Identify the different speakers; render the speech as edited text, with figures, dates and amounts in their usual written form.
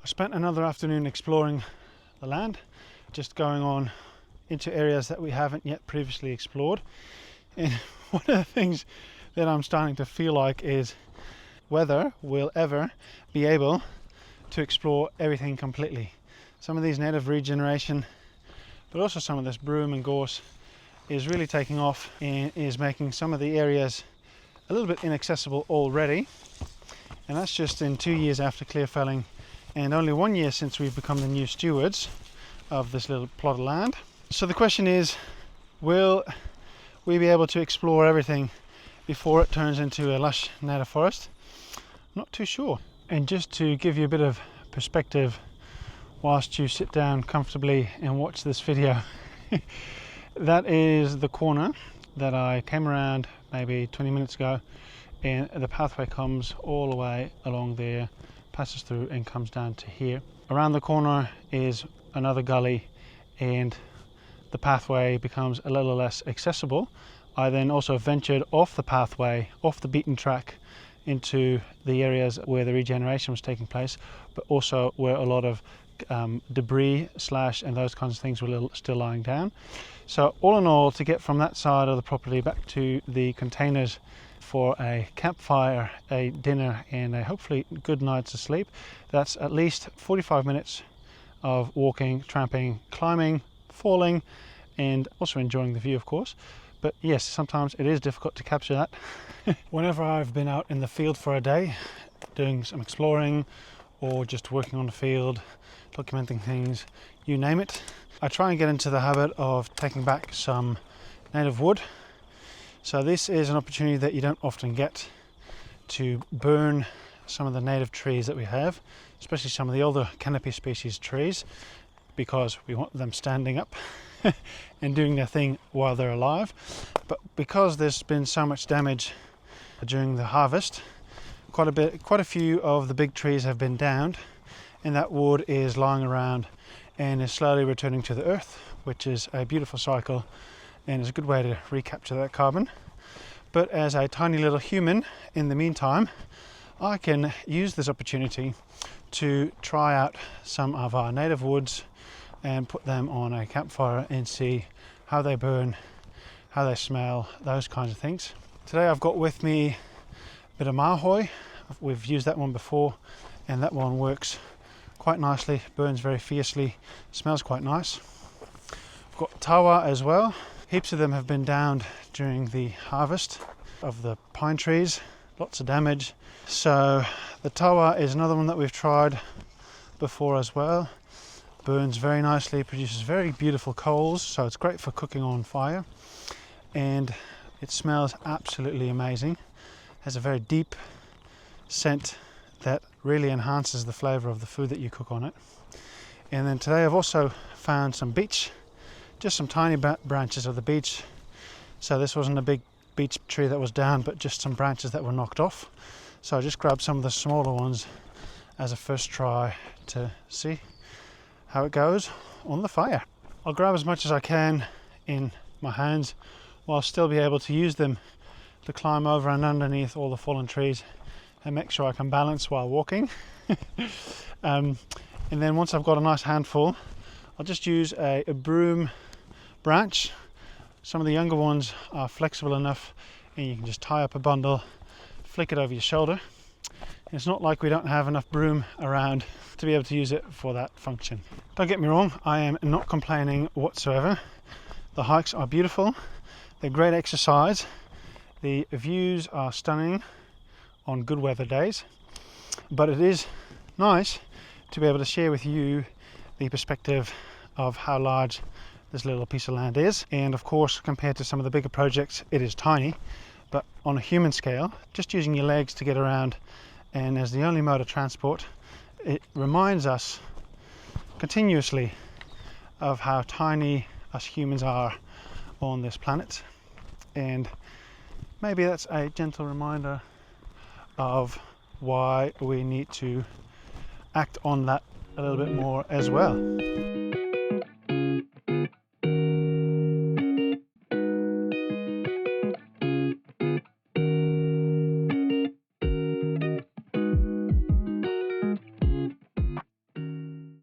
Speaker 1: I spent another afternoon exploring the land, just going on into areas that we haven't yet previously explored. And one of the things that I'm starting to feel like is whether we'll ever be able to explore everything completely. Some of these native regeneration, but also some of this broom and gorse is really taking off and is making some of the areas a little bit inaccessible already. And that's just in 2 years after clear felling, and only 1 year since we've become the new stewards of this little plot of land. So the question is, will we be able to explore everything before it turns into a lush native forest? Not too sure. And just to give you a bit of perspective whilst you sit down comfortably and watch this video, that is the corner that I came around maybe 20 minutes ago, and the pathway comes all the way along there, passes through and comes down to here. Around the corner is another gully and the pathway becomes a little less accessible. I then also ventured off the pathway, off the beaten track, into the areas where the regeneration was taking place, but also where a lot of debris and those kinds of things were still lying down. So all in all, to get from that side of the property back to the containers for a campfire, a dinner and a hopefully good night's sleep, that's at least 45 minutes of walking, tramping, climbing, falling, and also enjoying the view, of course. But yes, sometimes it is difficult to capture that. Whenever I've been out in the field for a day doing some exploring or just working on the field, documenting things, you name it, I try and get into the habit of taking back some native wood. So this is an opportunity that you don't often get, to burn some of the native trees that we have, especially some of the older canopy species trees, because we want them standing up and doing their thing while they're alive. But because there's been so much damage during the harvest, quite a few of the big trees have been downed, and that wood is lying around and is slowly returning to the earth, which is a beautiful cycle and is a good way to recapture that carbon. But as a tiny little human, in the meantime, I can use this opportunity to try out some of our native woods and put them on a campfire and see how they burn, how they smell, those kinds of things. Today I've got with me a bit of Mahoe. We've used that one before, and that one works quite nicely, burns very fiercely, smells quite nice. I've got Tawa as well. Heaps of them have been downed during the harvest of the pine trees, lots of damage. So the Tawa is another one that we've tried before as well. Burns very nicely, produces very beautiful coals, so it's great for cooking on fire, and it smells absolutely amazing. Has a very deep scent that really enhances the flavour of the food that you cook on it. And then today I've also found some beech, just some tiny branches of the beech. So this wasn't a big beech tree that was down, but just some branches that were knocked off. So I just grabbed some of the smaller ones as a first try to see how it goes on the fire. I'll grab as much as I can in my hands while still be able to use them to climb over and underneath all the fallen trees and make sure I can balance while walking. And then once I've got a nice handful, I'll just use a broom branch. Some of the younger ones are flexible enough and you can just tie up a bundle, flick it over your shoulder. And it's not like we don't have enough broom around to be able to use it for that function. Don't get me wrong, I am not complaining whatsoever. The hikes are beautiful, they're great exercise, the views are stunning on good weather days, but it is nice to be able to share with you the perspective of how large this little piece of land is. And of course, compared to some of the bigger projects, it is tiny, but on a human scale, just using your legs to get around and as the only mode of transport, it reminds us continuously of how tiny us humans are on this planet. And maybe that's a gentle reminder of why we need to act on that a little bit more as well.